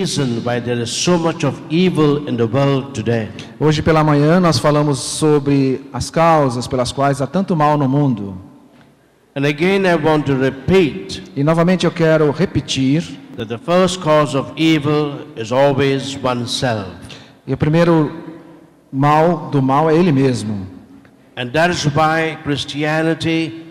reason why there is so much of evil in the world today. Hoje pela manhã nós falamos sobre as causas pelas quais há tanto mal no mundo. And again I want to repeat E novamente eu quero repetir that the first cause of evil is always oneself. e o primeiro mal do mal é ele mesmo. And that is why Christianity,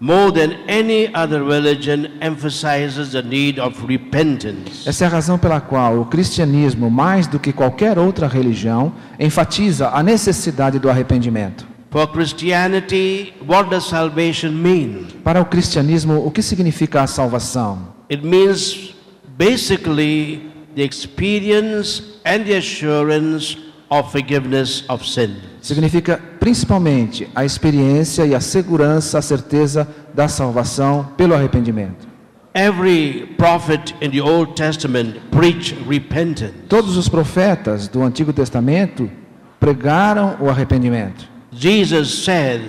more than any other religion, emphasizes the need of repentance. Essa é a razão pela qual o cristianismo, mais do que qualquer outra religião, enfatiza a necessidade do arrependimento. For Christianity, what does salvation mean? Para o cristianismo, o que significa a salvação? It means basically the experience and the assurance of forgiveness of sin. Significa principalmente a experiência e a segurança, a certeza da salvação pelo arrependimento. Every prophet in the Old Testament preached repentance. Todos os profetas do Antigo Testamento pregaram o arrependimento. Jesus said,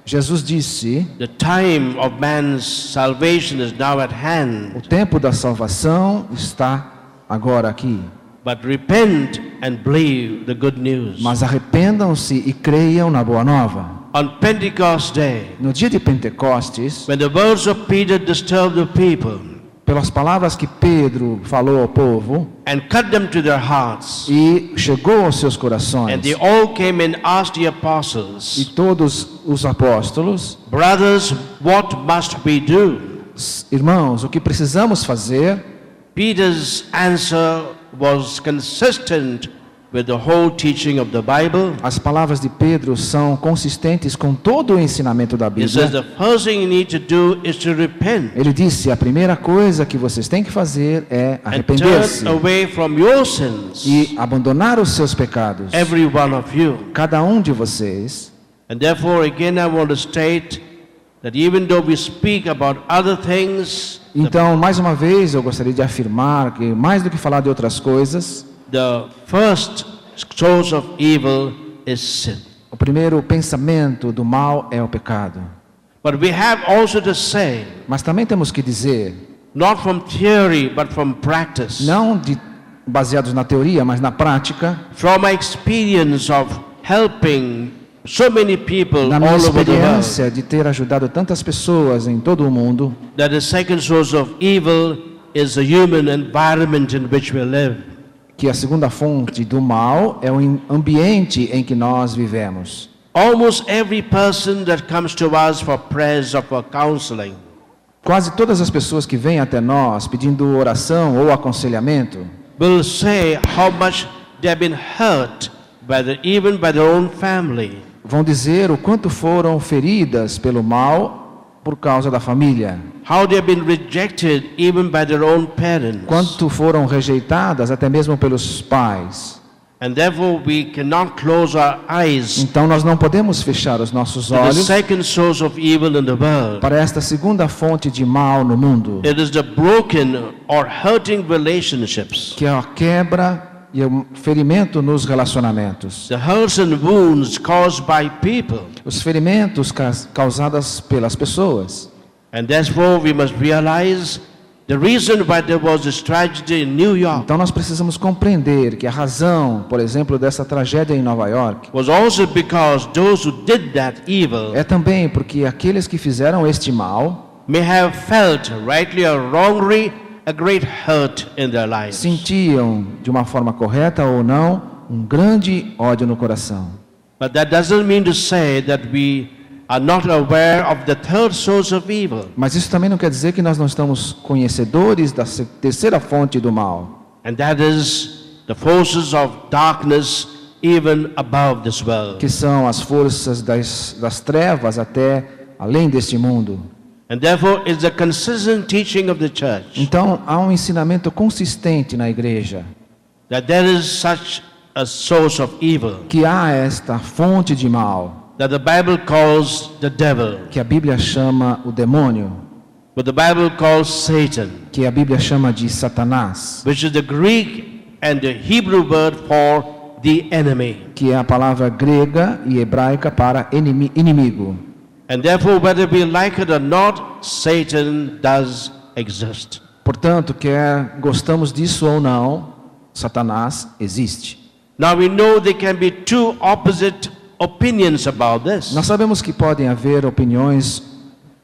Jesus disse: the time of man's salvation is now at o hand, tempo da salvação está agora aqui. but repent and believe the good news. Mas arrependam-se e creiam na boa nova. On Pentecost Day, No dia de Pentecostes, when the words of Peter disturbed the people pelas palavras que Pedro falou ao povo and cut them to their hearts, e chegou aos seus and corações, they all came and asked the e apostles, todos os apóstolos: brothers, what must we do? irmãos, o que precisamos fazer? Peter's answer was consistent with the whole teaching of the Bible. As palavras de Pedro são consistentes com todo o ensinamento da He says Bíblia. the first thing you need to do is to repent Ele disse: a primeira coisa que vocês têm que fazer é and arrepender-se turn away from your sins, e abandonar os seus pecados, every one of you. cada um de vocês. And therefore, again, I want to state that even though we speak about other things, Então, mais uma vez, eu gostaria de afirmar que, mais do que falar de outras coisas, the first source of evil is sin. o primeiro pensamento do mal é o pecado. But we have also to say, Mas também temos que dizer, not from theory, but from practice, não baseados na teoria, mas na prática, from my experience of helping so many people na minha all over the world, experiência de ter ajudado tantas pessoas em todo o mundo, that the second source of evil is the human environment in which we live. que a segunda fonte do mal é o ambiente em que nós vivemos. Almost every person that comes to us for prayers or for counseling Quase todas as pessoas que vêm até nós pedindo oração ou aconselhamento will say how much they have been hurt even by their own family. vão dizer o quanto foram feridas pelo mal por causa da família, How they have been rejected even by their own parents. quanto foram rejeitadas até mesmo pelos pais. And therefore we cannot close our eyes Então nós não podemos fechar os nossos to the olhos second source of evil in the world. para esta segunda fonte de mal no mundo, It is the broken or hurting relationships, que é a quebra e o ferimento nos relacionamentos. the hurts and wounds caused by people. Os ferimentos causados pelas pessoas. And therefore we must realize the reason why there was this tragedy in New York Então nós precisamos compreender que a razão, por exemplo, dessa tragédia em Nova York was also because those who did that evil é também porque aqueles que fizeram este mal may have felt, rightly or wrongly, a great hurt in their lives. sentiam, de uma forma correta ou não, um grande ódio no coração. But that doesn't mean to say that we are not aware of the third source of evil. Mas isso também não quer dizer que nós não estamos conhecedores da terceira fonte do mal, And that is the forces of darkness even above this world. que são as forças das trevas até além deste mundo. And therefore it's the consistent teaching of the church Então há um ensinamento consistente na igreja that there is such a source of evil que há esta fonte de mal that the Bible calls the devil, que a Bíblia chama o demônio, but the Bible calls Satan, que a Bíblia chama de Satanás, which is the Greek and the Hebrew word for the enemy. que é a palavra grega e hebraica para inimigo. And therefore, whether we like it or not, Satan does exist. Portanto, quer gostamos disso ou não, Satanás existe. Now we know there can be two opposite opinions about this. Nós sabemos que podem haver opiniões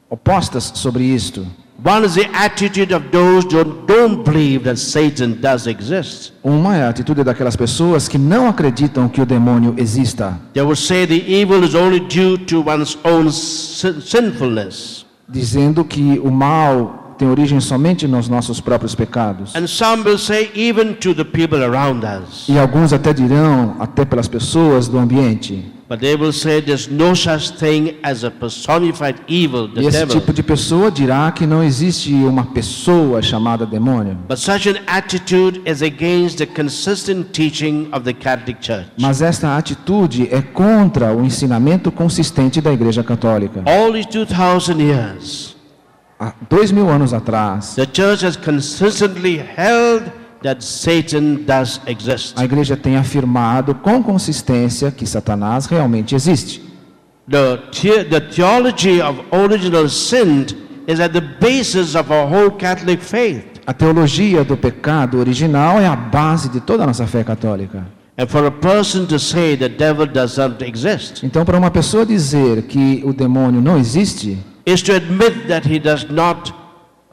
opostas sobre isto. One is the attitude of those who don't believe that Satan does exist. Uma é a atitude daquelas pessoas que não acreditam que o demônio exista, They will say the evil is only due to one's own sinfulness. dizendo que o mal tem origem somente nos nossos próprios pecados. And some will say even to the people around us. E alguns até dirão, até pelas pessoas do ambiente. But they will say there's no such thing as a personified evil, the E esse devil. tipo de pessoa dirá que não existe uma pessoa chamada demônio. But such an attitude is against the consistent teaching of the Catholic Church. Mas esta atitude é contra o ensinamento consistente da Igreja Católica. All these 2,000 years, Há 2000 anos atrás, the church has consistently held that Satan does exist. a Igreja tem afirmado com consistência que Satanás realmente existe. The theology of original sin is at the basis of our whole Catholic faith. A teologia do pecado original é a base de toda a nossa fé católica. And for a person to say the devil does not exist Então, para uma pessoa dizer que o demônio não existe, is to admit that he does not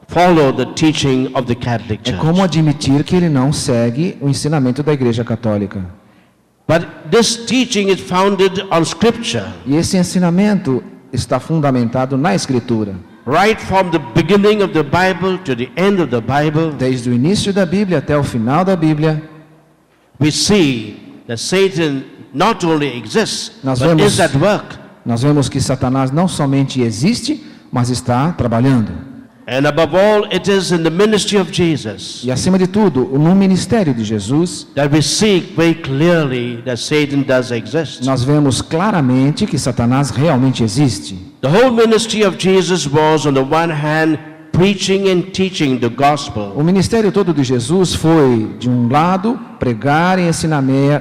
follow the teaching of the Catholic é Church. como admitir que ele não segue o ensinamento da Igreja Católica. But this teaching is founded on Scripture. E esse ensinamento está fundamentado na Escritura. Right from the beginning of the Bible to the end of the Bible, Desde o início da Bíblia até o final da Bíblia, we see that Satan not only exists, Nós but vemos- is at work. nós vemos que Satanás não somente existe, mas está trabalhando. And above all, it is in the ministry of Jesus E acima de tudo, no ministério de Jesus, that we see very clearly that Satan does exist. nós vemos claramente que Satanás realmente existe. The whole ministry of Jesus was, on the one hand, preaching and teaching the gospel, O ministério todo de Jesus foi, de um lado, pregar e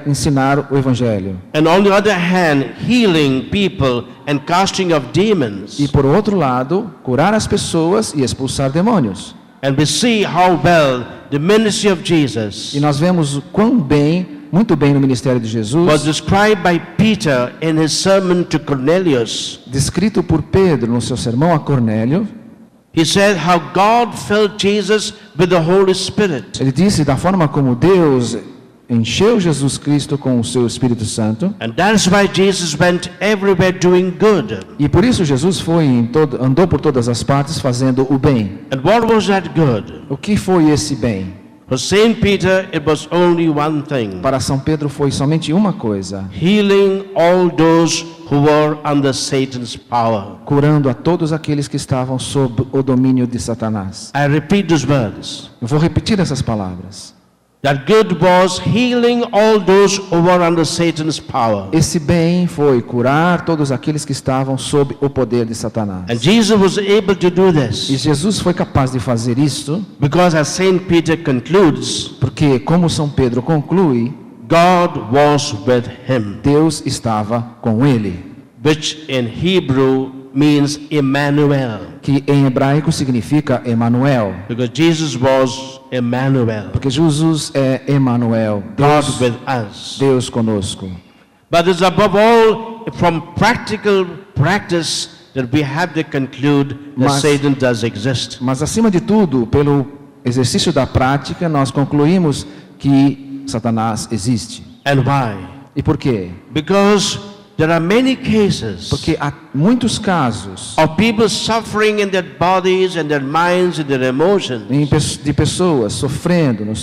ensinar o Evangelho. and on the other hand, healing people and casting of demons. E por outro lado, curar as pessoas e expulsar demônios. And we see how well the ministry of Jesus E nós vemos o quão bem, muito bem no ministério de was Jesus, described by Peter in his sermon to Cornelius. descrito por Pedro no seu sermão a Cornélio. He said how God filled Jesus with the Holy Spirit. Ele disse da forma como Deus encheu Jesus Cristo com o seu Espírito Santo. And that's why Jesus went everywhere doing good. E por isso Jesus andou por todas as partes fazendo o bem. And what was that good? O que foi esse bem? For Saint Peter, it was only one thing: Para São Pedro foi somente uma coisa: healing all those who were under Satan's power. curando a todos aqueles que estavam sob o domínio de Satanás. I repeat those words. Eu vou repetir essas palavras. That good was healing all those who were under Satan's power. Esse bem foi curar todos aqueles que estavam sob o poder de Satanás. And Jesus was able to do E this Jesus foi capaz de fazer isto, because, as Saint Peter concludes, porque, como São Pedro conclui, God was with him, Deus estava com ele, which in Hebrew means Emmanuel, que em hebraico significa Emanuel, because Jesus was Emmanuel, porque Jesus é Emanuel, God Deus, with us. Deus conosco. But it's above all from practical practice that we have to conclude that Mas- Satan does exist. Mas acima de tudo, pelo exercício da prática, nós concluímos que Satanás existe. And why? E por quê? Because there are many cases Porque há muitos casos of people suffering in their bodies and their minds and their emotions de pessoas sofrendo no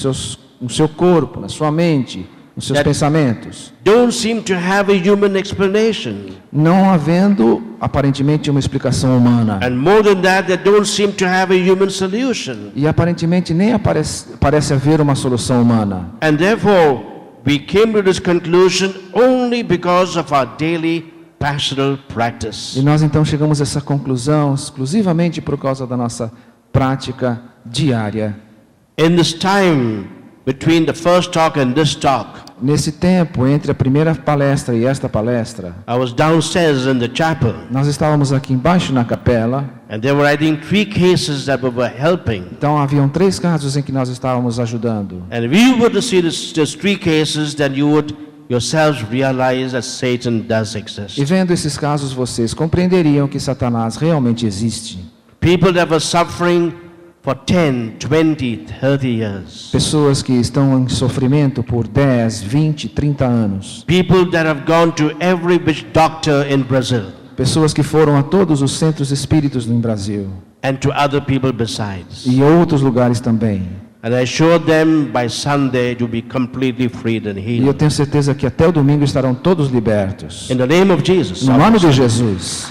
seu corpo, na sua mente, nos seus That- pensamentos, don't seem to have a human explanation. não havendo aparentemente uma explicação humana. And more than that, they don't seem to have a human solution. E aparentemente nem parece haver uma solução humana. And therefore, we came to this conclusion only because of our daily pastoral practice. E nós então chegamos a essa conclusão exclusivamente por causa da nossa prática diária. In this time between the first talk and this talk, Nesse tempo, entre a primeira palestra e esta palestra, I was downstairs in the chapel, nós estávamos aqui embaixo na capela. and they were writing 3 cases that we were helping. Então haviam 3 casos em que nós estávamos ajudando. And if you were to see these 3 cases, then you would yourselves realize that Satan does exist. E vendo esses casos, vocês compreenderiam que Satanás realmente existe. People that were suffering for 10, 20, 30 years. Pessoas que estão em sofrimento por 10, 20, 30 anos. People that have gone to every witch doctor in Brazil, Pessoas que foram a todos os centros espíritos no Brasil. and to other people besides. E outros lugares também. And I assured them by Sunday to be completely freed and E eu healed. tenho certeza que até o domingo estarão todos libertos. In the name of Jesus. No nome de Jesus.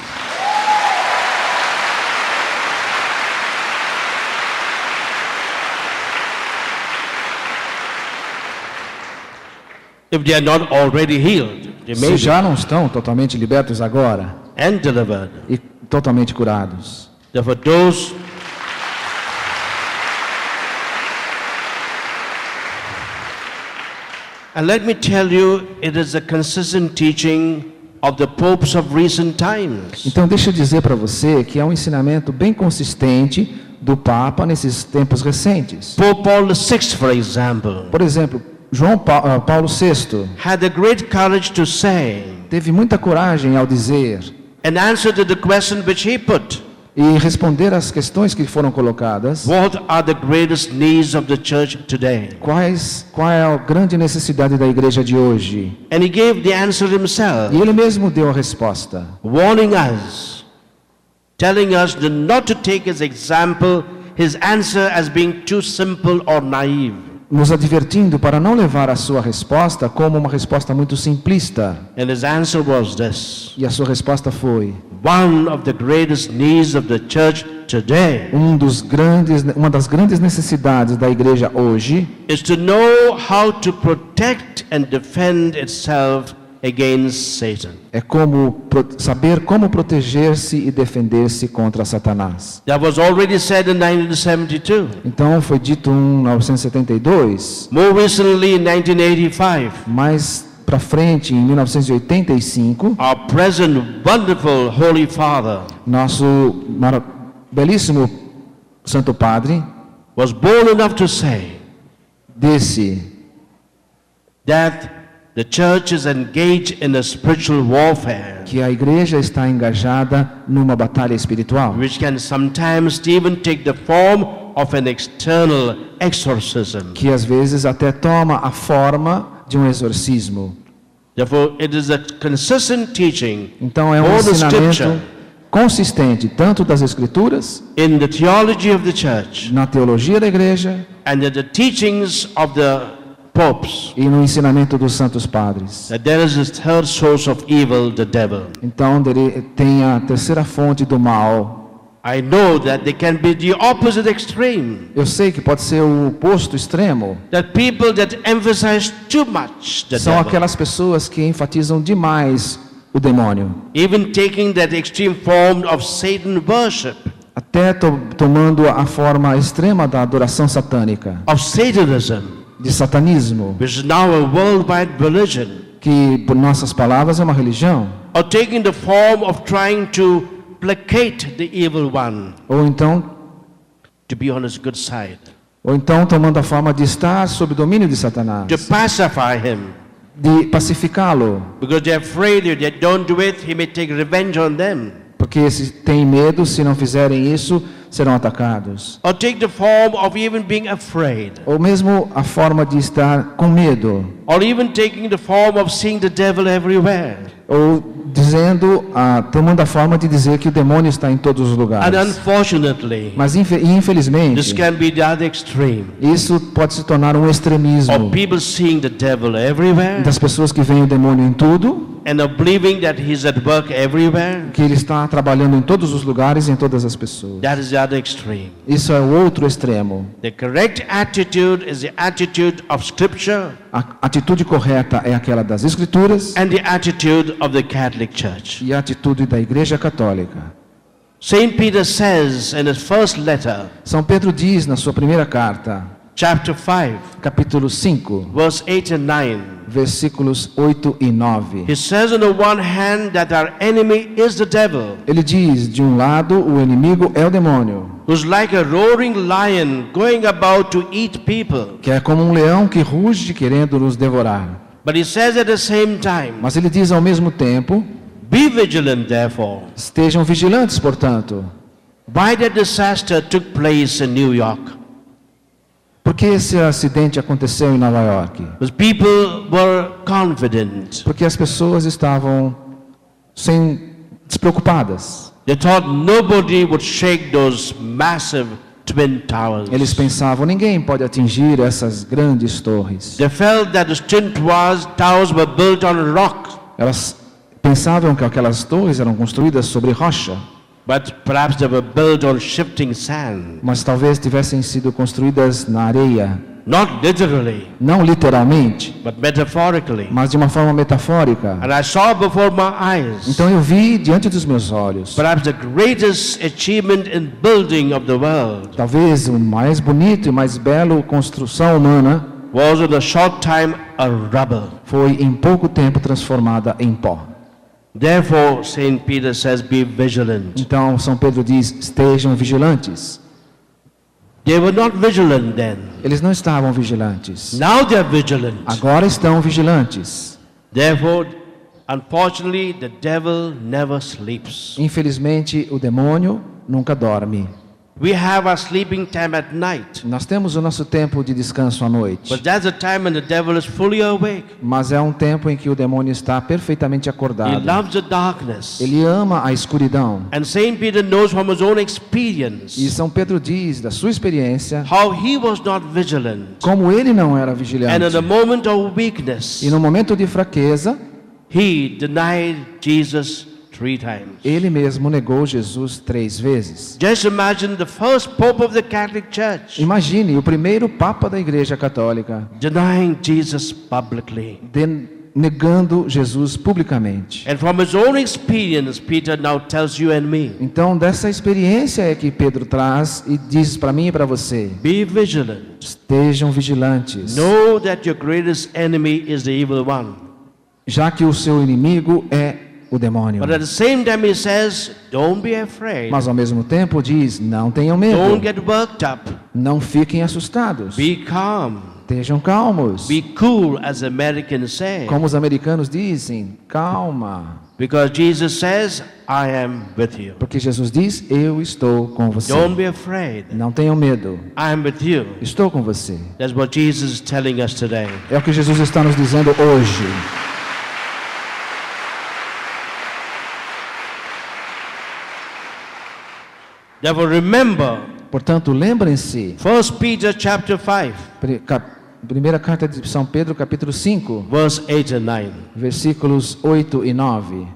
If they are not already healed, they may Se be, já não estão totalmente libertos agora and delivered. e totalmente curados. Therefore, those and let me tell you, it is a consistent teaching of the popes of recent times. Então deixa eu dizer para você que é um ensinamento bem consistente do Papa nesses tempos recentes. Pope Paul VI, for example, Por exemplo, Paulo VI had the great courage to say, teve muita coragem ao dizer in answer to the question which he put, e responder às questões que foram colocadas. what are the greatest needs of the church today? Qual é a grande necessidade da igreja de hoje? And he gave the answer himself, E ele mesmo deu a resposta, warning us, telling us not to take his example, his answer as being too simple or naive. nos advertindo para não levar a sua resposta como uma resposta muito simplista. And his answer was this: E a sua resposta foi: one of the greatest needs of the church today uma das grandes necessidades da igreja hoje is to know how to protect and defend itself against Satan. é saber como proteger-se e defender-se contra Satanás. That was already said in 1972. Então foi dito em 1972, More recently in 1985. mais para frente, em 1985, Our present wonderful Holy Father nosso belíssimo Santo Padre was bold enough to say disse that the church is engaged in a spiritual warfare, que a igreja está engajada numa batalha espiritual, which can sometimes even take the form of an external exorcism. que às vezes até toma a forma de um exorcismo. Therefore, it is a consistent teaching Então é um all the ensinamento scripture consistente tanto das Escrituras, in the theology of the church na teologia da igreja and in the teachings of the popes, e no ensinamento dos santos padres. that there is this third source of evil, the devil. Então ele tem a terceira fonte do mal. I know that they can be the opposite extreme. Eu sei que pode ser o oposto extremo. That people that emphasize too much the São devil, aquelas pessoas que enfatizam demais o demônio, even taking that extreme form of Satan worship, até tomando a forma extrema da adoração satânica, of Satanism, de satanismo, which is now a worldwide religion, que por nossas palavras é uma religião, or taking the form of trying to placate the evil one, ou então to be on his good side, tomando a forma de estar sob o domínio de Satanás, to pacify him, de pacificá-lo, because they're afraid if they don't do it, he may take revenge on them. porque se tem medo, se não fizerem isso, serão atacados. Or take the form of even being afraid, Ou mesmo a forma de estar com medo, or even taking the form of seeing the devil everywhere. ou tomando a forma de dizer que o demônio está em todos os And lugares. unfortunately, Mas this infelizmente, can be the other extreme, isso pode se tornar um of extremismo people seeing the devil everywhere das pessoas que veem o demônio em tudo, and of believing that he's at work everywhere. que ele está trabalhando em todos os lugares e em todas as pessoas. That is the other extreme. Isso é o outro extremo. The correct attitude is the attitude of Scripture A atitude correta é aquela das Escrituras and the attitude of the Catholic Church. e a atitude da Igreja Católica. Saint Peter says in his first letter, São Pedro diz na sua primeira carta, chapter 5, capítulo 5, verse 8 and 9. versículos 8 e 9. He says on the one hand that our enemy is the devil, Ele diz, de um lado, o inimigo é o demônio, who's like a roaring lion going about to eat people. que é como um leão que ruge querendo nos devorar. But he says at the same time, Mas ele diz ao mesmo tempo, be vigilant therefore. estejam vigilantes, portanto. Why that disaster took place in New York? Por que esse acidente aconteceu em Nova York? Because people were confident. Porque as pessoas estavam despreocupadas. They thought nobody would shake those massive twin towers. Eles pensavam, ninguém pode atingir essas grandes torres. They felt that the twin towers were built on rock. Elas pensavam que aquelas torres eram construídas sobre rocha, But perhaps they were built on shifting sand. mas talvez tivessem sido construídas na areia. Not literally, Não literalmente, but metaphorically. mas de uma forma metafórica. And I saw before my eyes Então eu vi diante dos meus olhos, perhaps the greatest achievement in building of the world talvez o mais bonito e mais belo construção humana was in a short time a rubble. foi em pouco tempo transformada em pó. Therefore, Saint Peter says, be vigilant. Então São Pedro diz, estejam vigilantes. They were not vigilant then. Eles não estavam vigilantes. Now they are vigilant. Agora estão vigilantes. Therefore, unfortunately, the devil never sleeps. Infelizmente, o demônio nunca dorme. We have our sleeping time at night, Nós temos o nosso tempo de descanso à noite, but that's a time when the devil is fully awake. mas é um tempo em que o demônio está perfeitamente He acordado. loves the darkness. Ele ama a escuridão. And Saint Peter knows from his own experience E São Pedro diz da sua experiência how he was not vigilant. como ele não era And in vigilante. a moment of weakness, E no momento de fraqueza, he denied Jesus 3 times. ele mesmo negou Jesus 3 vezes. Just imagine the first Pope of the Catholic Church Imagine o primeiro Papa da Igreja Católica denying Jesus publicly. negando Jesus publicamente. And from his own experience, Peter now tells you and me, Então, dessa experiência é que Pedro traz e diz para mim e para você: be vigilant. estejam vigilantes, Know that your greatest enemy is the evil one. já que o seu inimigo é o demônio. But at the same time he says, don't be afraid. Mas ao mesmo tempo diz: não tenham medo, Don't get worked up. não fiquem assustados, Be calm. estejam calmos. Be cool, as Americans say. Como os americanos dizem, calma. Because Jesus says, I am with you. Porque Jesus diz: eu estou com você. Don't be afraid. Não tenham medo, I am with you. estou com você. That's what Jesus is telling us today. É o que Jesus está nos dizendo hoje. Therefore remember, Portanto, lembrem-se, 1 Peter chapter 5, primeira carta de São Pedro, capítulo 5, verse 8 and 9. versículos 8 e 9.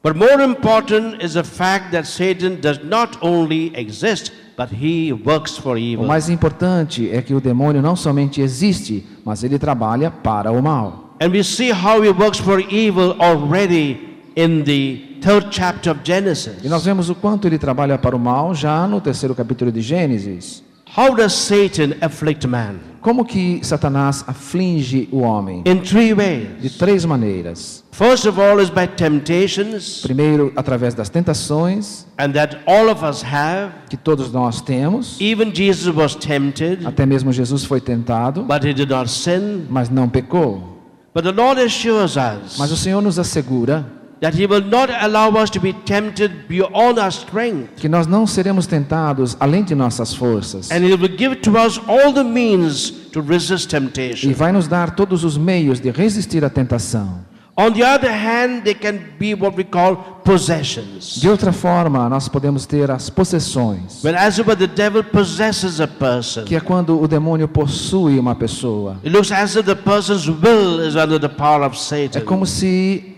But more important is the fact that Satan does not only exist, but he works for O evil. mais importante é que o demônio não somente existe, mas ele trabalha para o mal. And we see how he works for evil already in the 3rd chapter of Genesis. E nós vemos o quanto ele trabalha para o mal já no 3º capítulo de Gênesis. How does Satan afflict man? Como que Satanás aflige o homem? In 3 De ways. 3 maneiras. First of all is by temptations, Primeiro, através das tentações and that all of us have. que todos nós temos. Even Jesus was tempted, Até mesmo Jesus foi tentado, but he did not sin. mas não pecou. But the Lord assures Mas o us Senhor nos assegura that he will not allow us to be tempted beyond our strength. que nós não seremos tentados além de nossas forças. And he will give to us all the means to resist E temptation. vai nos dar todos os meios de resistir à tentação. On the other hand, they can be what we call possessions. De outra forma, nós podemos ter as possessões, When as if the devil possesses a person, que é quando o demônio possui uma pessoa. it looks as if the person's will is under the power of É Satan. como se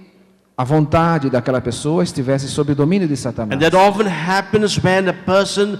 a vontade daquela pessoa estivesse sob o domínio de And Satanás. that often happens when a person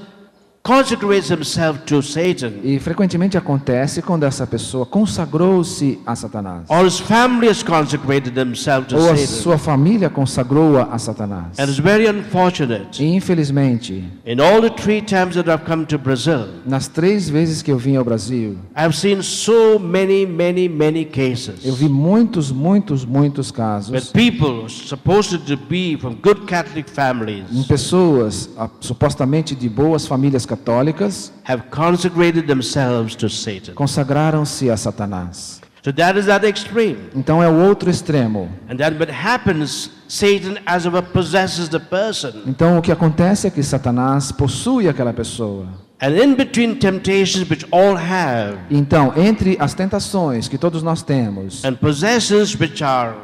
consecrates himself to Satan, E frequentemente acontece quando essa pessoa consagrou-se a Satanás. or his family has consecrated themselves to Ou a Satan. sua família consagrou-a a Satanás. And it's very unfortunate. E infelizmente, In all the 3 times that I've come to Brazil, nas 3 vezes que eu vim ao Brasil, I've seen so many eu cases vi muitos where casos people supposed to be from good Catholic em families pessoas supostamente de boas famílias católicas have consecrated themselves to Satan. consagraram-se a Satanás. So that is that extreme. Então é o outro extremo. And then what happens, Satan as it were possesses the person. Então o que acontece é que Satanás possui aquela pessoa. And in between temptations which all have, Então, entre as tentações que todos nós temos and possessions which are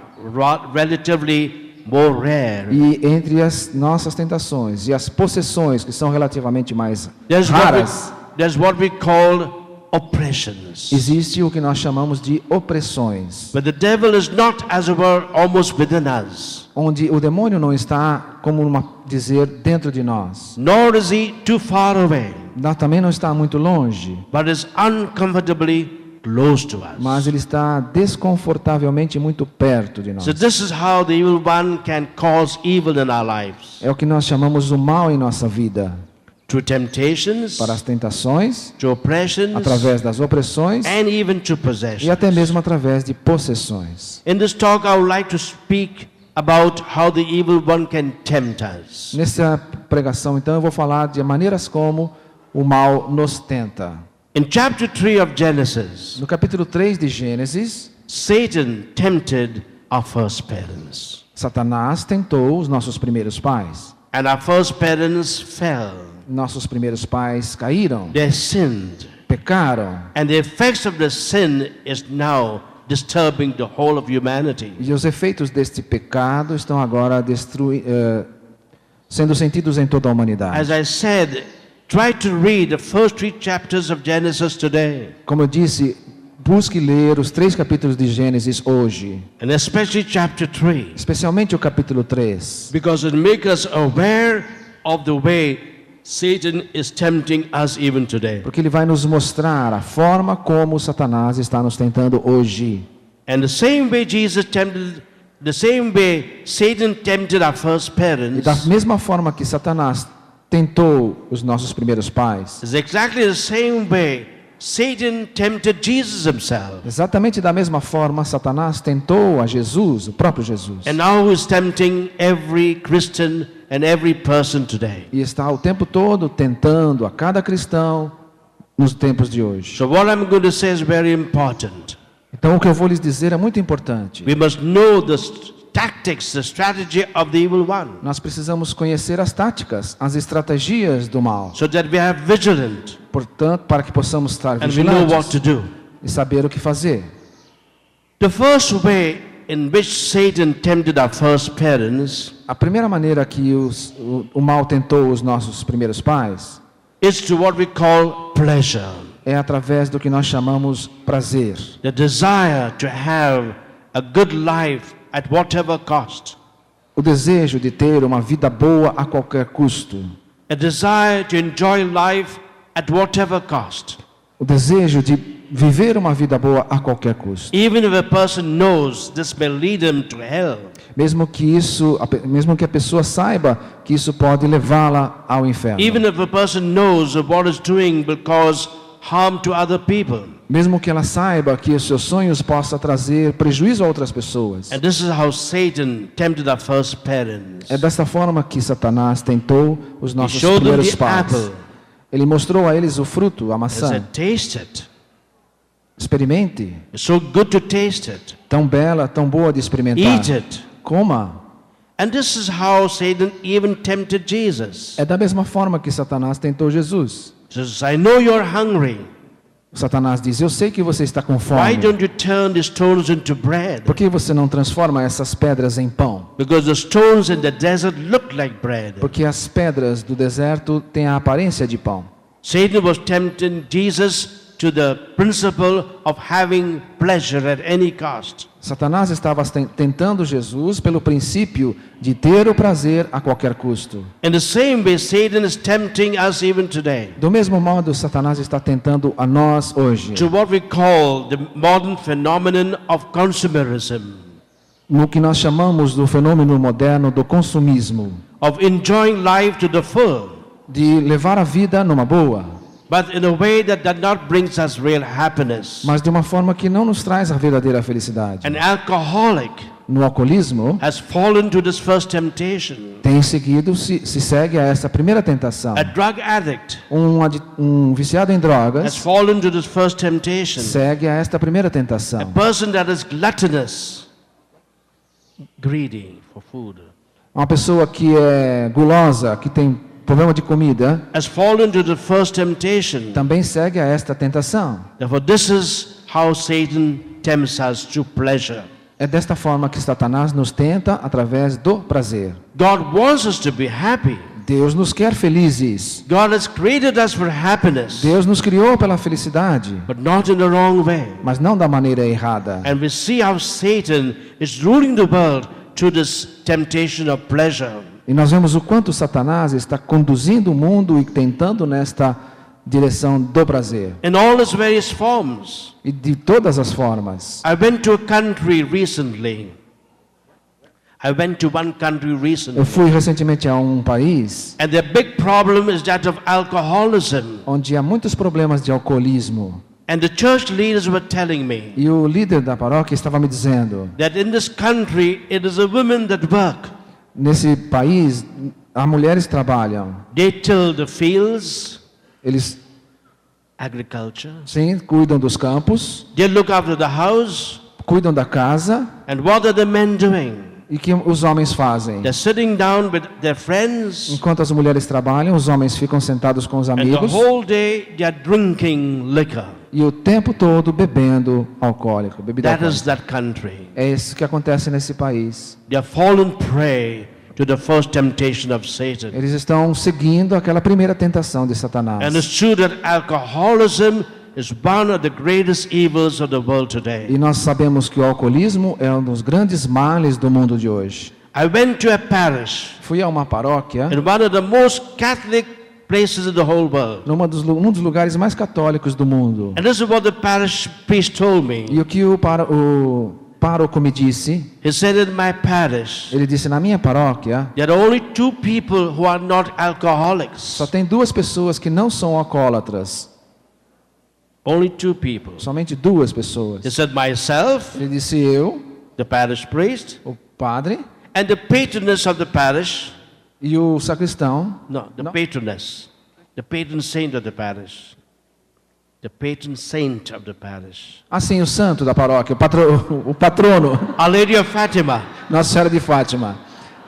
relatively more rare, e entre as nossas tentações e as possessões que são relativamente mais there's raras, what we call oppressions. existe o que nós chamamos de opressões, But the devil is not, as it were, almost within us, onde o demônio não está, como dizer, dentro de nós. nor is he too far away, Também não está muito longe, but is uncomfortably close to us. mas ele está desconfortavelmente muito perto de nós. So this is how the evil one can cause evil in our lives. É o que nós chamamos o mal em nossa vida, Through temptations, para as tentações, to oppressions, através das opressões and even to e possessions. até mesmo através de possessões. In this talk, I would like to speak about how the evil one can tempt us. Nessa pregação, então, eu vou falar de maneiras como o mal nos tenta. In chapter 3 of Genesis, No capítulo 3 de Gênesis, Satan tempted our first parents. Satanás tentou os nossos primeiros pais. And our first parents fell. Nossos primeiros pais caíram, They sinned. pecaram. And the effects of the sin is now disturbing the whole of humanity. E os efeitos deste pecado estão agora sendo sentidos em toda a humanidade. As I said, try to read the first 3 chapters of Genesis today. Como eu disse, busque ler os 3 capítulos de Gênesis hoje, And especially chapter 3. especialmente o capítulo 3, Because it makes us aware of the way Satan is tempting us even today. porque ele vai nos mostrar a forma como Satanás está nos tentando hoje. And the same way Satan tempted our first E da parents mesma forma que Satanás tentou os nossos primeiros pais, is exactly the same way Satan tempted Jesus himself. exatamente da mesma forma Satanás tentou a Jesus, o próprio Jesus. And now he's tempting every Christian and every person today. E está o tempo todo tentando a cada cristão nos tempos de hoje. So what I'm going to say is very important. Então o que eu vou lhes dizer é muito importante. We must know the tactics, the strategy of the evil one, Nós precisamos conhecer as táticas, as estratégias do mal, so that we are vigilant portanto, para que possamos estar and we know what vigilantes to do. e saber o que fazer. The first way in which Satan tempted our first parents A primeira maneira que o mal tentou os nossos primeiros pais is to what we call pleasure, é através do que nós chamamos prazer, the desire to have a good life at whatever cost, o desejo de ter uma vida boa a qualquer custo, a desire to enjoy life at whatever cost, o desejo de viver uma vida boa a qualquer custo, even if a person knows this may lead him to hell. mesmo que a pessoa saiba que isso pode levá-la ao inferno, Even if a person knows that what is doing will cause harm to other people. mesmo que ela saiba que os seus sonhos possam trazer prejuízo a outras pessoas. And this is how Satan tempted our first parents. É dessa forma que Satanás tentou os nossos showed them primeiros the pais. apple. Ele mostrou a eles o fruto, a He maçã. said, taste it. Experimente. It's so good to taste it. Tão bela, tão boa de experimentar. Eat it. Coma. And this is how Satan even tempted Jesus. É da mesma forma que Satanás tentou Jesus. He says, I know you're hungry. Satanás diz: eu sei que você está com Why fome. don't you turn the stones into bread? Por que você não transforma essas pedras em pão? Because the stones in the desert look like bread. Porque as pedras do deserto têm a aparência de pão. Satan was tempting Jesus to the principle of having pleasure at any cost. Satanás estava tentando Jesus pelo princípio de ter o prazer a qualquer custo. In the same way, Satan is tempting us even today Do mesmo modo, Satanás está tentando a nós hoje, to what we call the modern phenomenon of consumerism, no que nós chamamos do fenômeno moderno do consumismo, of enjoying life to the full, de levar a vida numa boa, but in a way that does not brings us real happiness. mas de uma forma que não nos traz a verdadeira felicidade. An alcoholic No alcoolismo, has fallen to this first temptation. se segue a essa primeira tentação. A drug addict Um viciado em has drogas fallen to this first temptation. segue a esta primeira A tentação. person that is gluttonous, greedy for food, Uma pessoa que é gulosa, que tem problema de comida, has fallen to the first temptation. também segue a esta tentação. Therefore, this is how Satan tempts us to pleasure. É desta forma que Satanás nos tenta através do prazer. God wants us to be happy. Deus nos quer felizes. God has created us for happiness, Deus nos criou pela felicidade, but not in the wrong way. mas não da maneira errada. And we see how Satan is ruling the world through this temptation of pleasure. E nós vemos o quanto Satanás está conduzindo o mundo e tentando nesta direção do prazer. In all its various forms. E de todas as formas. I went to a country recently. Eu fui recentemente a um país And the big problem is that of alcoholism. onde há muitos problemas de alcoolismo. And the church leaders were telling me E o líder da paróquia estava me dizendo, that in this country it is the women that work. nesse país, as mulheres trabalham. They till the fields, Eles, agriculture. sim, cuidam dos campos, They look after the house. cuidam da casa. And what are the men doing? E que os homens fazem? They're sitting down with their friends. Enquanto as mulheres trabalham, os homens ficam sentados com os And the amigos whole day they are drinking liquor. e o tempo todo bebendo bebida That is alcoólica. that country. É isso que acontece nesse país. They have fallen prey to the first temptation of Satan. Eles estão seguindo aquela primeira tentação de Satanás. And it's true that alcoholism is one of the greatest evils of the world today. E nós sabemos que o alcoolismo é um dos grandes males do mundo de hoje. I went to a parish Fui a uma paróquia, in one of the most Catholic places in the whole world. um dos lugares mais católicos do mundo. And this is what the parish priest told me. E o que o pároco me disse, He said, in my parish, ele disse, na minha paróquia, there are only 2 people who are not alcoholics. só tem 2 pessoas que não são alcoólatras. Only 2 people. Somente 2 pessoas. He said, myself, Ele disse eu, the parish priest, o padre and the patroness of the parish. e o sacristão. No, the No. patroness. The patron saint of the parish. The patron saint of the parish. Assim, o santo da paróquia, o patrono, Our Lady of Fatima. Nossa Senhora de Fátima.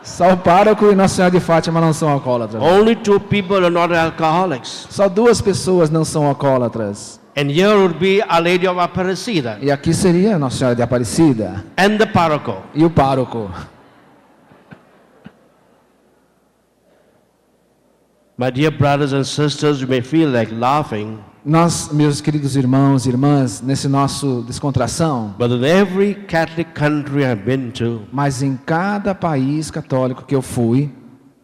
Só o pároco e Nossa Senhora de Fátima não são alcoólatras. Only 2 people are not alcoholics. Só 2 pessoas não são alcoólatras. And here would be Our Lady of Aparecida E aqui seria Nossa Senhora de Aparecida and the pároco. e o pároco. My dear brothers and sisters, you may feel like laughing, Nós, meus queridos irmãos e irmãs, nesse nosso descontração, but in every Catholic country I've been to, mas em cada país católico que eu fui,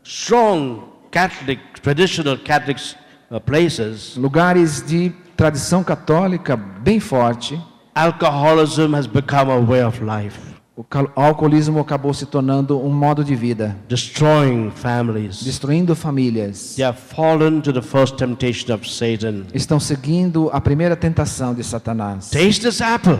strong Catholic, traditional Catholic places, lugares de tradição católica bem forte, alcoholism has become a way of life, o alcoolismo acabou se tornando um modo de vida, destroying families. destruindo famílias. They have fallen to the first temptation of Satan. Estão seguindo a primeira tentação de Satanás. Taste this apple.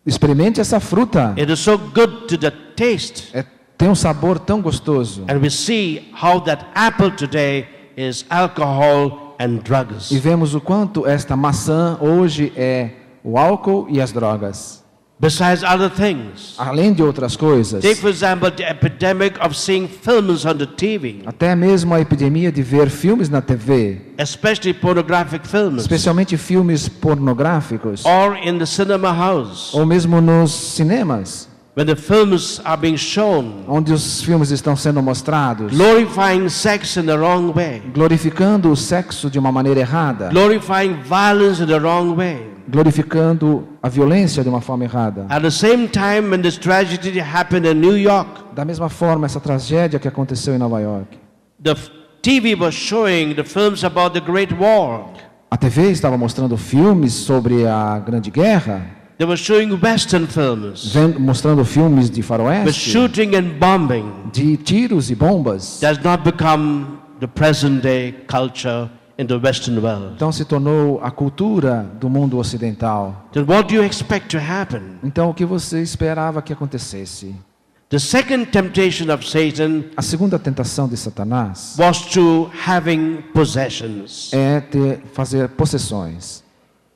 Experimente essa fruta. It is so good to the taste. Tem um sabor tão gostoso. And we see how that apple today is alcohol and drugs. E vemos o quanto esta maçã hoje é o álcool e as drogas. Besides other things. Além de outras coisas. Take, for example, the epidemic of seeing films on the TV, Até mesmo a epidemia de ver filmes na TV. especially pornographic films, Especialmente filmes pornográficos. or in the cinema house, Ou mesmo nos cinemas. when the films are being shown, onde os filmes estão sendo mostrados, glorifying sex in the wrong way, glorificando o sexo de uma maneira errada, glorifying violence in the wrong way. glorificando a violência de uma forma errada. At the same time, when this tragedy happened in New York, Da mesma forma, essa tragédia que aconteceu em Nova York, the TV was showing the films about the Great War. a TV estava mostrando filmes sobre a Grande Guerra, They were showing Western films mostrando filmes de with faroeste, shooting and bombing. de tiros e bombas. Does not become the present day culture in the Western world. Então se tornou a cultura do mundo ocidental. Then what do you expect to happen? Então o que você esperava que acontecesse? The second temptation of Satan A segunda tentação de Satanás was to having possessions. é fazer possessões.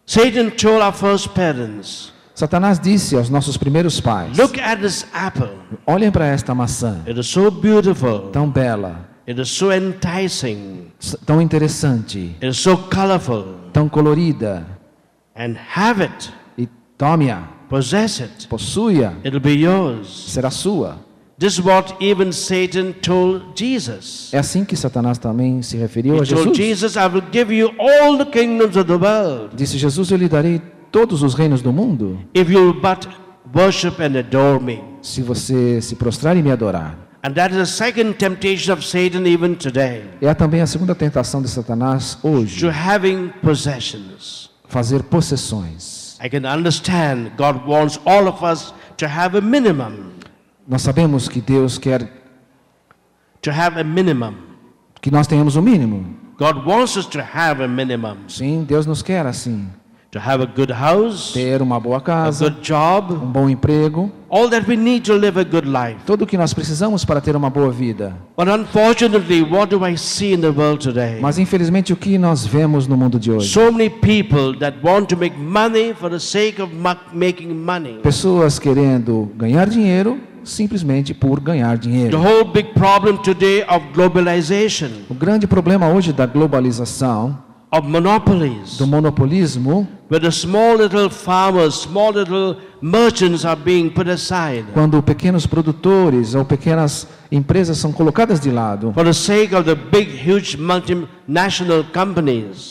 Satan told our first parents, Satanás disse aos nossos primeiros pais: look at this apple. olhem para esta maçã, It is so beautiful. tão bela, It is so enticing. tão interessante, It is so colorful. tão colorida, And have it. e tome-a, Possess it. possua, It'll be yours. será sua. This is what even Satan told Jesus. É assim que Satanás também se referiu a He told Jesus. Jesus, I will give you all the kingdoms of the world Disse Jesus: eu lhe darei todos os reinos do mundo, if you will but worship and adore me. se você se prostrar e me adorar. And that is the second temptation of Satan even today. É também a segunda tentação de Satanás hoje, To having possessions. fazer possessões. I can understand God wants all of us to have a minimum. Nós sabemos que Deus quer To have a minimum. que nós tenhamos o mínimo. God wants us to have a minimum. Sim, Deus nos quer assim. To have a good house, Ter uma boa a casa, good job, um bom emprego, all that we need to live a good life. tudo o que nós precisamos para ter uma boa vida. But unfortunately, what do I see in the world today? Mas infelizmente o que nós vemos no mundo de hoje? So many people that want to make money for the sake of making money. Pessoas querendo ganhar dinheiro simplesmente por ganhar The dinheiro. whole big problem today of globalization, O grande problema hoje da globalização, of monopolies, do monopolismo, where the small little farmers, small little merchants are being put aside quando pequenos produtores ou pequenas empresas são colocadas de lado for the sake of the big, huge multinational companies.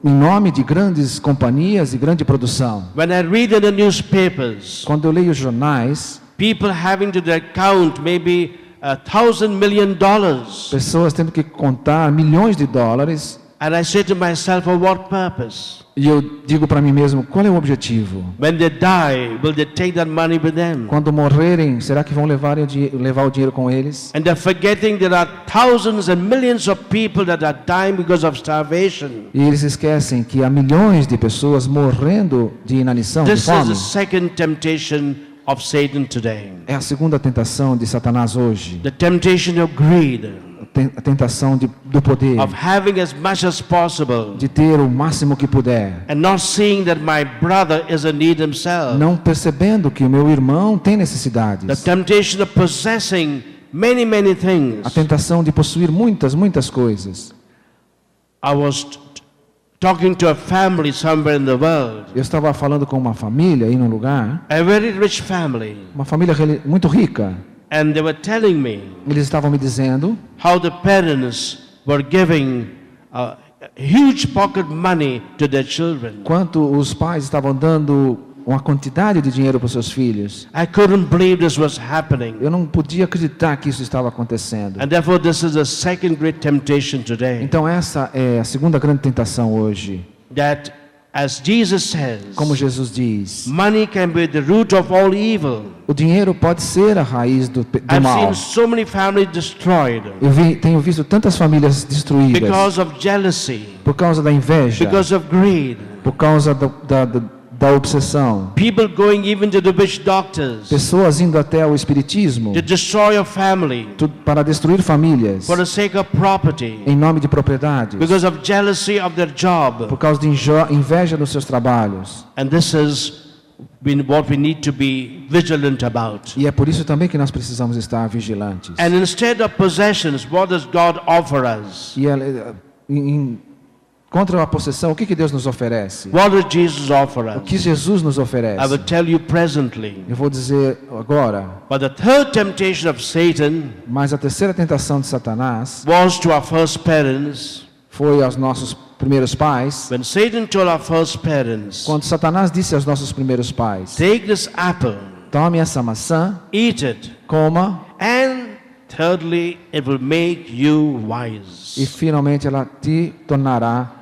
em nome de grandes companhias e grande produção. When I read in the newspapers, Quando eu leio jornais, people having to account maybe $1,000 million, pessoas tendo que contar milhões de dólares, and I say to myself, for what purpose? e eu digo para mim mesmo, qual é o objetivo? When they die, will they take that money with them? Quando morrerem, será que vão levar o dinheiro com eles? And they're forgetting there are thousands and millions of people that are dying because of starvation. E eles esquecem que há milhões de pessoas morrendo de inanição, de This is fome. the second temptation of Satan today. É a segunda tentação de Satanás hoje. The temptation of greed, A tentação do poder, of having as much as possible, de ter o máximo que puder, and not seeing that my brother is in need himself. não percebendo que o meu irmão tem The necessidades. temptation of possessing many, many things. A tentação de possuir muitas coisas. I was talking to a family somewhere in the world, Eu estava falando com uma família aí num lugar, a very rich family, uma família muito rica. and they were telling me Eles estavam me dizendo how the parents were giving huge pocket money to their children. quanto os pais estavam dando uma quantidade de dinheiro para os seus filhos. I couldn't believe this was happening. Eu não podia acreditar que isso estava acontecendo. And therefore this is the second great temptation today. Então essa é a segunda grande tentação hoje. That, as Jesus says, Como Jesus diz, money can be the root of all evil. o dinheiro pode ser a raiz do I've mal. seen so many families destroyed Tenho visto tantas famílias destruídas because of jealousy, por causa da inveja, because of greed. por causa da obsessão. People going even to the witch doctors Pessoas indo até o espiritismo to destroy your family para destruir famílias for the sake of property, em nome de propriedades, because of jealousy of their job. por causa de inveja nos seus trabalhos. And this is what we need to be vigilant about. E é por isso também que nós precisamos estar vigilantes. And instead of possessions, what does God offer us? E Contra a possessão, o que Deus nos oferece? What does Jesus offer O us? que Jesus nos I will oferece? tell you presently. Eu vou dizer agora, But the third temptation of Satan mas a terceira tentação de Satanás was to our first parents. foi aos nossos primeiros pais. When Satan told our first parents, Quando Satanás disse aos nossos primeiros pais: take this apple, tome essa maçã, eat it, coma, and thirdly, it will make you e wise. finalmente ela te tornará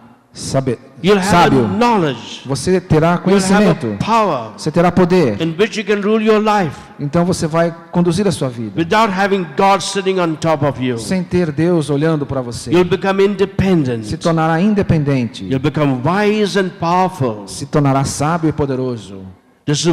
You'll have a sábio. knowledge. Você terá You'll have conhecimento, a power você terá poder. in which you can rule your life Então você vai conduzir a sua vida, without having God sitting on top of you. sem ter Deus olhando para você. You'll become Se independent. tornará independente, You'll become wise and powerful. se tornará sábio e poderoso. This is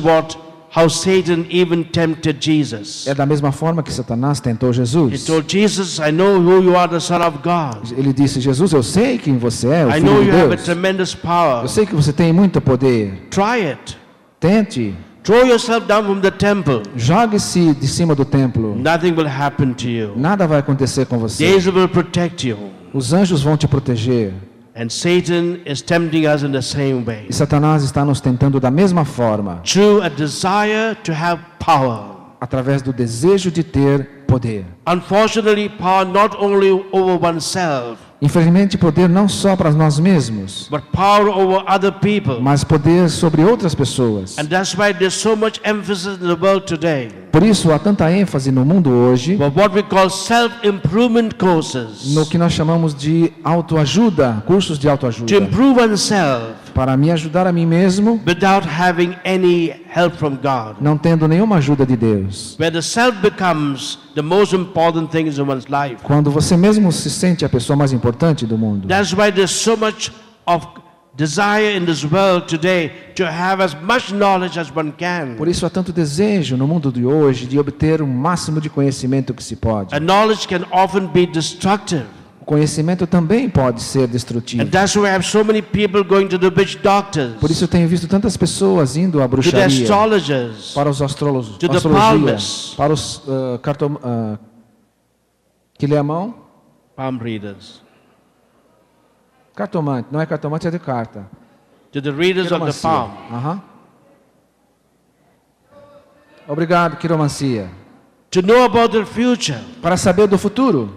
how Satan even tempted Jesus. É da mesma forma que Satanás tentou He Jesus. told Jesus, I know who you are, the Son of God. Ele disse: Jesus, eu sei quem você é, o I Filho know de you have a Deus. tremendous power. Eu sei que você tem muito poder. Try it. Tente, Throw yourself down from the temple. jogue-se de cima do templo. Nothing will happen to you. Nada vai acontecer com você. Jesus will protect you. Os anjos vão te proteger. And Satan is tempting us in the same way. E Satanás está nos tentando da mesma forma, Through a desire to have power. através do desejo de ter poder. Unfortunately, power not only over oneself, Infelizmente, poder não só para nós mesmos, but power over other people. mas poder sobre outras pessoas. And that's why there's so much emphasis in the world today. Por isso, há tanta ênfase no mundo hoje But what we call self-improvement courses. no que nós chamamos de autoajuda, cursos de To autoajuda, improve oneself para me ajudar a mim mesmo, without having any help from God. não tendo nenhuma ajuda de Deus. Where the self becomes the most important thing in one's life. Quando você mesmo se sente a pessoa mais importante do mundo. That's why there's so much of desire in this world today to have as much knowledge as one can. Por isso há tanto desejo no mundo de hoje de obter o máximo de conhecimento que se pode. And knowledge can often be destructive. O conhecimento também pode ser destrutivo. And that's why I have so many people going to the witch doctors, Por isso eu tenho visto tantas pessoas indo à to the bruxaria, astrologers, para os astrólogos, to the astrologia, palmists. para os que lê a mão, palm readers, cartomante, não é cartomante, é de carta. to the readers of the Quiromancia. palm. Aham. Obrigado, quiromancia. To know about the future, Para saber do futuro,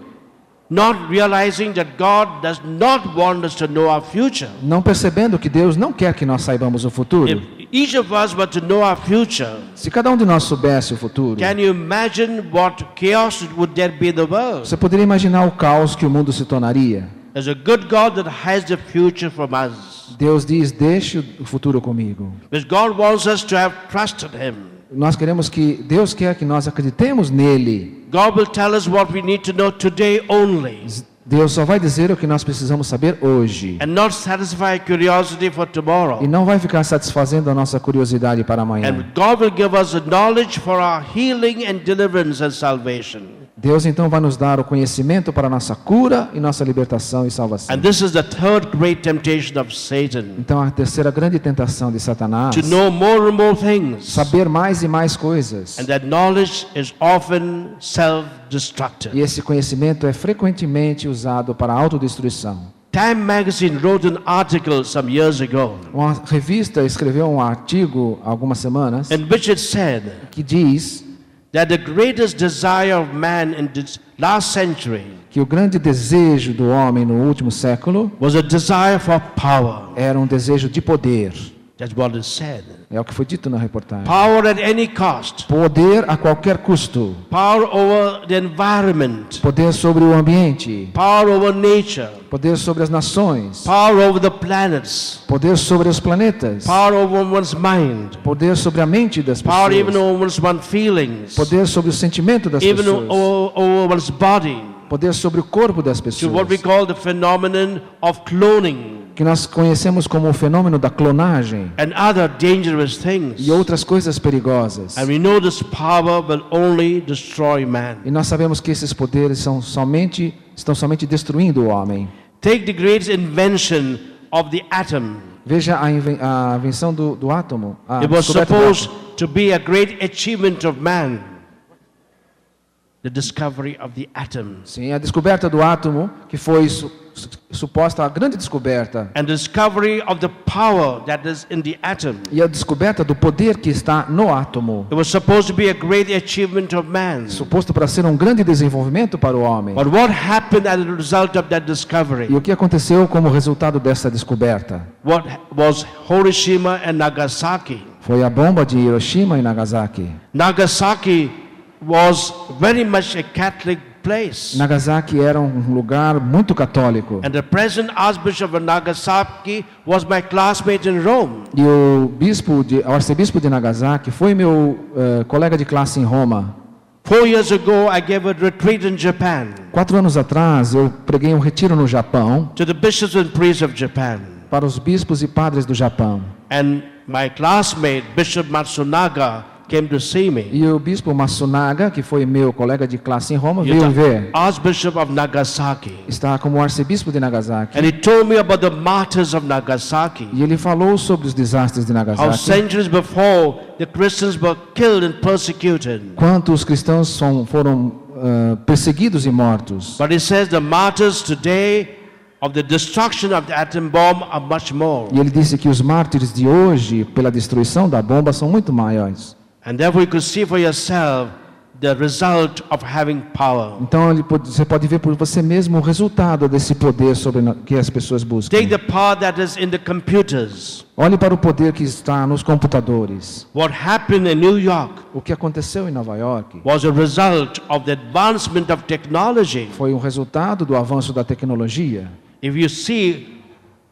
not realizing that God does not want us to know our future. não percebendo que Deus não quer que nós saibamos o futuro. If each of us were to know our future, Se cada um de nós soubesse o futuro, can you imagine what chaos would there be in the world? você poderia imaginar o caos que o mundo se tornaria. There's a good God that hides the future from us. Deus diz: deixe o futuro comigo. Because God wants us to have trust in Him. Nós queremos que Deus quer que nós acreditemos nele. God will tell us what we need to know today only, Deus só vai dizer o que nós precisamos saber hoje. and not satisfy curiosity for tomorrow. E não vai ficar satisfazendo a nossa curiosidade para amanhã. And God will give us the knowledge for our healing and deliverance and salvation. Deus então vai nos dar o conhecimento para a nossa cura e nossa libertação e salvação. And this is the third great temptation of Satan, Então a terceira grande tentação de Satanás, to know more and more things. saber mais e mais coisas. And that knowledge is often self-destructive. E esse conhecimento é frequentemente usado para a autodestruição. Time Magazine wrote an article some years ago Uma revista escreveu um artigo há algumas semanas in which it said que diz that the greatest desire of man in this last century que o grande desejo do homem no último século was a desire for power. era um desejo de poder. That's what it said. É o que foi dito na reportagem. Power at any cost. Poder a qualquer custo. Power over the environment. Poder sobre o ambiente. Power over nature. Poder sobre as nações. Power over the planets. Poder sobre os planetas. Power over one's mind. Poder sobre a mente das Power even pessoas. over one's feelings. Poder sobre o sentimento das Even pessoas. over one's body. Poder sobre o corpo das To what we pessoas. call the phenomenon of cloning Que nós conhecemos como o fenômeno da clonagem and other dangerous things. e outras coisas perigosas. And we know this power will only destroy man. E nós sabemos que esses poderes estão somente destruindo o homem. Take the great invention of the atom. Veja a invenção do átomo. A It was descoberta do supposed átomo. to be a great achievement of man. The discovery of the atom. Sim, a descoberta do átomo, que foi suposta grande descoberta and discovery of the power that is in the atom. e a descoberta do poder que está no átomo, It was supposed to be a great achievement of man. suposto para ser um grande desenvolvimento para o homem. But what happened as a result of that E discovery? o que aconteceu como resultado dessa descoberta? What was Hiroshima and Nagasaki? Foi a bomba de Hiroshima e Nagasaki. Nagasaki was very much a Catholic place. Nagasaki era um lugar muito católico. And the present Archbishop of Nagasaki was my classmate in Rome. E o arcebispo de Nagasaki foi meu colega de classe em Roma. 4 years ago, I gave a retreat in Japan 4 anos atrás, eu preguei um retiro no Japão to the bishops and priests of Japan. para os bispos e padres do Japão. And my classmate, Bishop Matsunaga, came to see me. E o bispo Matsunaga, que foi meu colega de classe em Roma, He's veio the ver. Archbishop of Nagasaki. Está como arcebispo de Nagasaki. And he told me about the martyrs of Nagasaki. E ele falou sobre os desastres de How Nagasaki. centuries before the Christians were killed and persecuted. Quantos cristãos foram perseguidos e mortos. But he says the martyrs today of the destruction of the atom bomb are much more. E ele disse que os mártires de hoje, pela destruição da bomba, são muito maiores. And therefore you could see for yourself the result of having power. Então você pode ver por você mesmo o resultado desse poder que as pessoas buscam. Take the power that is in the computers. Olhe para o poder que está nos computadores. What happened in New York O que aconteceu em Nova York was a result of the advancement of technology. foi um resultado do avanço da tecnologia. If you see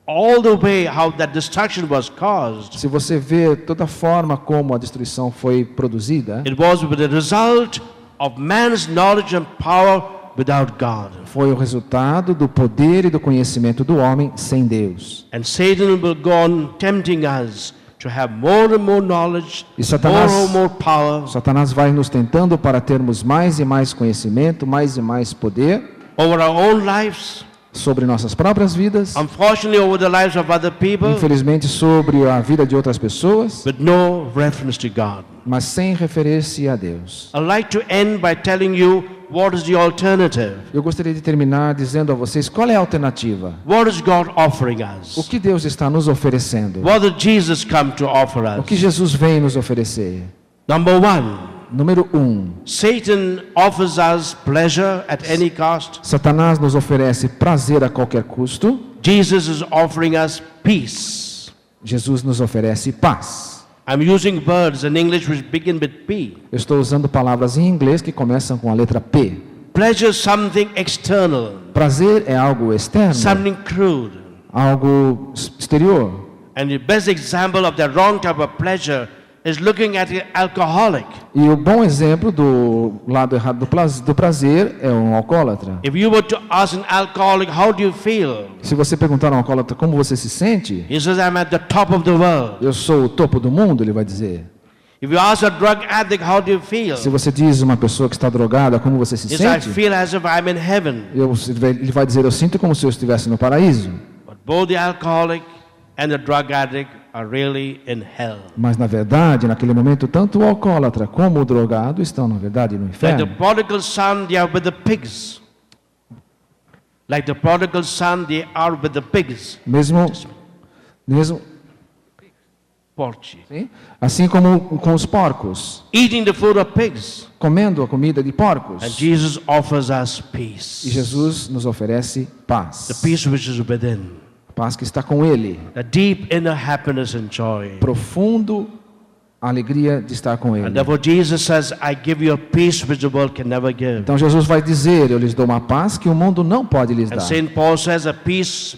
all the way how that destruction was caused, Se você vê toda a forma como a destruição foi produzida, it was with the result of man's knowledge and power without God. foi o resultado do poder e do conhecimento do homem sem Deus. And Satan will go on tempting us to have more and more knowledge, E Satanás- more and more power Satanás vai nos tentando para termos mais e mais conhecimento, mais e mais poder over our own lives, sobre nossas próprias vidas, unfortunately over the lives of other people, infelizmente sobre a vida de outras pessoas, with no reference to God. mas sem referência a Deus. I'd like to end by telling you what is the alternative. Eu gostaria de terminar dizendo a vocês qual é a alternativa. What is God offering O us? que Deus está nos oferecendo? What did Jesus come to offer O que us? Jesus vem nos oferecer? Number one, Número 1. Satan offers us pleasure at any cost. Satanás nos oferece prazer a qualquer custo. Jesus is offering us peace. Jesus nos oferece paz. I'm using words in English which begin with P. Eu estou usando palavras em inglês que começam com a letra P. Pleasure is something external, Prazer é algo externo, something crude. algo exterior. And the best example of the wrong type of pleasure is looking at an alcoholic. E o bom exemplo do lado errado do prazer é um alcoólatra. If you were to ask an alcoholic, how do you feel? Se você perguntar a um alcoólatra como você se sente, He says, I'm at the top of the world. eu sou o topo do mundo, ele vai dizer. If you ask a drug addict, how do you feel? Se você diz uma pessoa que está drogada, como você se He says, I sente, feel as if I'm in heaven. ele vai dizer, eu sinto como se eu estivesse no paraíso. But both the alcoholic and the drug addict are really in hell. Mas na verdade, naquele momento, tanto o alcoólatra como o drogado estão, na verdade, no Like the inferno. prodigal son, they are with the pigs. Like the prodigal son, they are with the pigs. Mesmo Porci. sim, assim como com os porcos, Eating the food of pigs. comendo a comida de porcos. And Jesus offers us E peace. Jesus nos oferece paz. The peace which is within. Paz que está com Ele. The deep inner happiness and joy. Profundo a alegria de estar com And Ele. therefore Jesus says, I give you a peace which the world can never give. Então Jesus vai dizer, eu lhes dou uma paz que o mundo não pode lhes And dar. St. Paul says a peace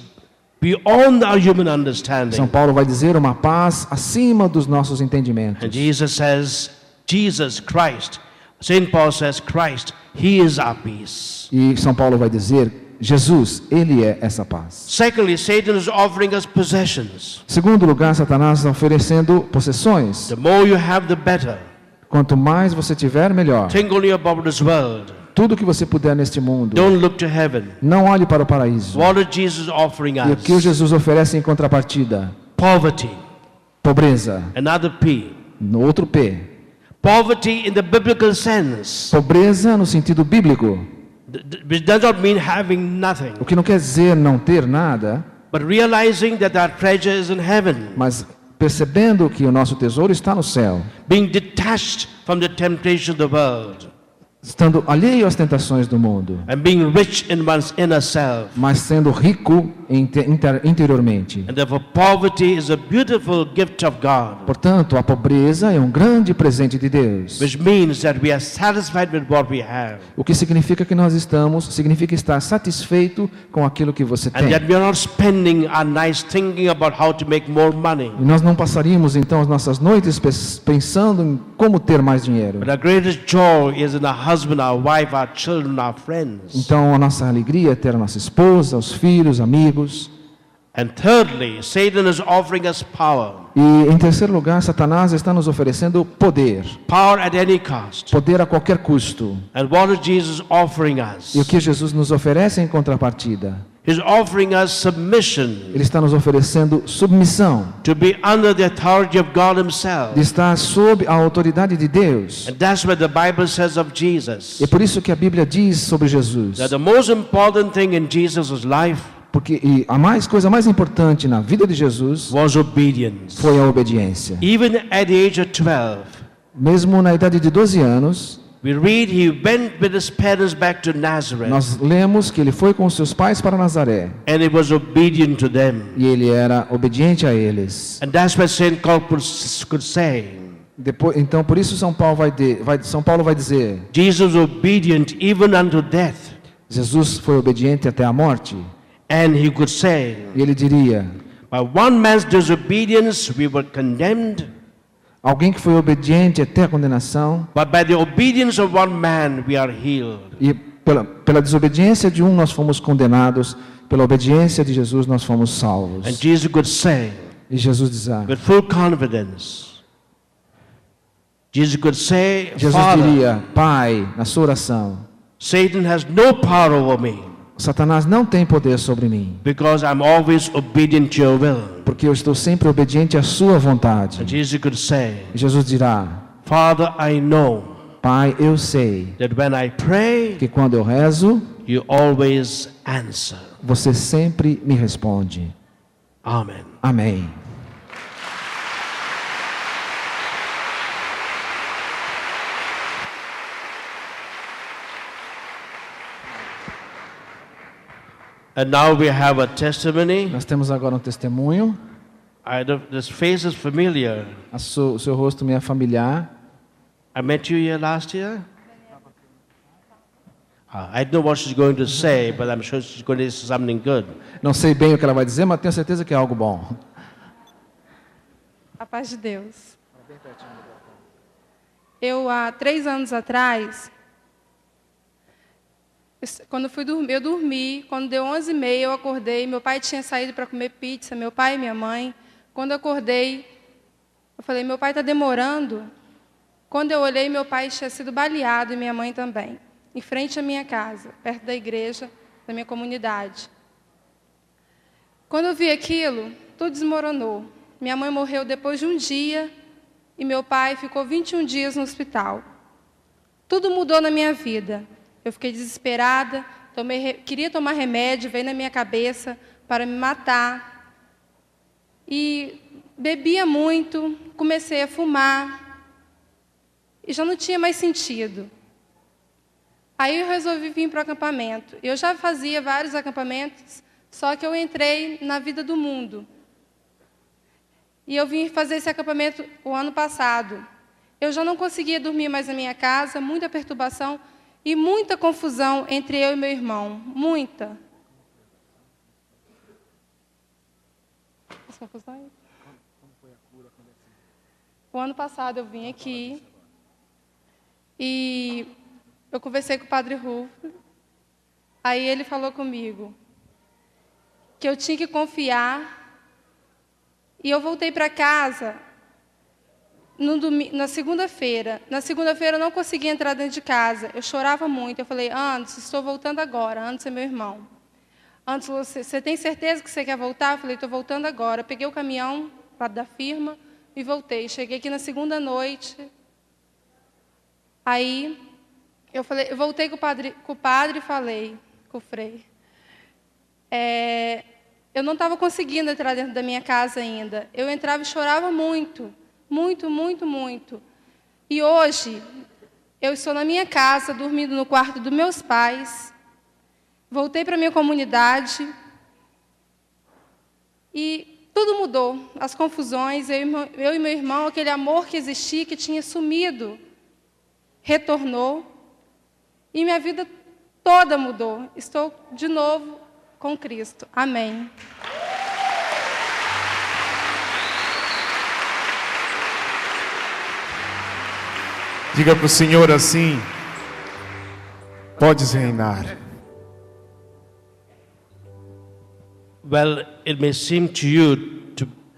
beyond our human São understanding. Paulo vai dizer uma paz acima dos nossos entendimentos. And Jesus says, Jesus Christ. St. Paul says, Christ, He is our peace. E São Paulo vai dizer, Jesus, Ele é essa paz. Secondly, Satan is offering us possessions. Segundo lugar, Satanás está oferecendo possessões. The more you have, the better. Quanto mais você tiver, melhor. Think only about this world. Tudo que você puder neste mundo. Don't look to heaven. Não olhe para o paraíso. What is Jesus offering E o que o us? Jesus oferece em contrapartida? Poverty. Pobreza. Another P. No outro P. Poverty in the biblical sense. Pobreza no sentido bíblico. which does not mean having nothing, O que não quer dizer não ter nada, but realizing that our treasure is in heaven, mas percebendo que o nosso tesouro está no céu, being detached from the temptation of the world, estando alheio às tentações do mundo, and being rich in one's inner self. mas sendo rico interiormente. And therefore poverty is a beautiful gift of God, Portanto, a pobreza é um grande presente de Deus. which means that we are satisfied with what we have, O que significa que significa estar satisfeito com aquilo que você and tem. that we are not spending our nights thinking about how to make more money. E nós não passaríamos então as nossas noites pensando em como ter mais dinheiro. But our greatest joy is in our husband, our wife, our children, our friends. Então a nossa alegria é ter a nossa esposa, os filhos, amigos. And thirdly, Satan is offering us power. E em terceiro lugar, Satanás está nos oferecendo poder. Power at any cost. Poder a qualquer custo. And what is Jesus offering us? E o que Jesus nos oferece em contrapartida? He's offering us submission, Ele está nos oferecendo submissão. to be under the authority of God himself. De estar sob a autoridade de Deus. And that's what the Bible says of Jesus. É por isso que a Bíblia diz sobre Jesus. That the most important thing in Jesus' life Porque coisa mais importante na vida de Jesus was obedience. foi a obediência. Even at the age of 12, Mesmo na idade de 12 anos, we read he went with his parents back to Nazareth, nós lemos que ele foi com seus pais para Nazaré. and he was obedient to them. E ele era obediente a eles. And that's what St. Paul could say. Então, por isso São Paulo vai dizer: Jesus was obedient even unto death. Jesus foi obediente até a morte. And he could say, E ele diria: by one man's disobedience we were condemned, alguém que foi obediente até a condenação, but by the obedience of one man we are healed. e pela desobediência de um nós fomos condenados, pela obediência de Jesus nós fomos salvos. And Jesus could say, E Jesus diz: with full confidence, Jesus could say, Jesus Father, diria: Pai, na sua oração, Satan has no power over me, Satanás não tem poder sobre mim, because I'm always obedient to your will. porque eu estou sempre obediente à sua vontade. And Jesus could say, E Jesus dirá: Father, I know Pai, eu sei that when I pray, que quando eu rezo, you always answer. você sempre me responde. Amen. Amém. And now we have a testimony. Nós temos agora um testemunho. This face is familiar. O seu rosto me é familiar. I met you here last year. I don't know what she's going to say, but I'm sure she's going to say something good. Não sei bem o que ela vai dizer, mas tenho certeza que é algo bom. A paz de Deus. Eu, há 3 anos atrás, quando eu fui dormir, eu dormi. Quando deu 11h30, eu acordei. Meu pai tinha saído para comer pizza, meu pai e minha mãe. Quando eu acordei, eu falei, meu pai está demorando. Quando eu olhei, meu pai tinha sido baleado e minha mãe também, em frente à minha casa, perto da igreja, da minha comunidade. Quando eu vi aquilo, tudo desmoronou. Minha mãe morreu depois de um dia e meu pai ficou 21 dias no hospital. Tudo mudou na minha vida. Eu fiquei desesperada, queria tomar remédio, veio na minha cabeça para me matar. E bebia muito, comecei a fumar e já não tinha mais sentido. Aí eu resolvi vir para o acampamento. Eu já fazia vários acampamentos, só que eu entrei na vida do mundo. E eu vim fazer esse acampamento o ano passado. Eu já não conseguia dormir mais na minha casa, muita perturbação e muita confusão entre eu e meu irmão. Muita. O ano passado eu vim aqui e eu conversei com o Padre Rufo. Aí ele falou comigo que eu tinha que confiar. E eu voltei para casa na segunda-feira. Na segunda-feira eu não conseguia entrar dentro de casa. Eu chorava muito. Eu falei, Anderson, estou voltando agora. Anderson é meu irmão. Anderson, você tem certeza que você quer voltar? Eu falei, estou voltando agora. Eu peguei o caminhão lá da firma e voltei. Cheguei aqui na segunda noite. Aí eu voltei com o padre e falei com o Frei. Eu não estava conseguindo entrar dentro da minha casa ainda. Eu entrava e chorava muito, muito, muito, muito. E hoje, eu estou na minha casa, dormindo no quarto dos meus pais. Voltei para a minha comunidade. E tudo mudou. As confusões, eu e meu irmão, aquele amor que existia, que tinha sumido, retornou. E minha vida toda mudou. Estou de novo com Cristo. Amém. Diga para o Senhor assim: podes reinar. Well, it may seem to you,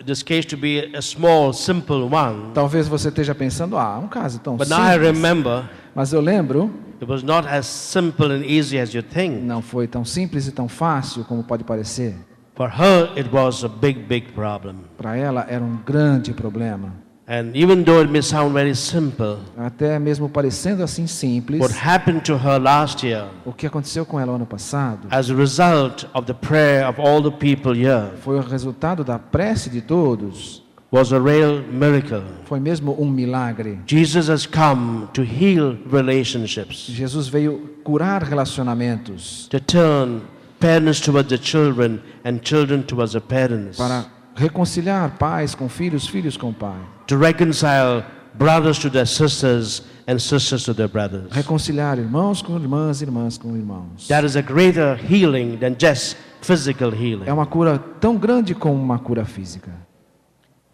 this case to be a small, simple one. Talvez você esteja pensando, um caso tão But now I simples. remember, Mas eu lembro, it was not as simple and easy as you think. não foi tão simples e tão fácil como pode parecer. For her, it was a big, big problem. Para ela era um grande problema. And even though it may sound very simple, Até mesmo parecendo assim simples, what happened to her last year, o que aconteceu com ela ano passado as a result of the prayer of all the people here, foi o resultado da prece de todos. was a real miracle. Foi mesmo um milagre. Jesus has come to heal relationships, Jesus veio curar relacionamentos, to turn parents towards the children and children towards the parents, para reconciliar pais com filhos, filhos com pai. to reconcile brothers to their sisters and sisters to their brothers. Reconciliar irmãos com irmãs, irmãs com irmãos. That is a greater healing than just physical healing. É uma cura tão grande como uma cura física.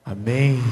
Amém.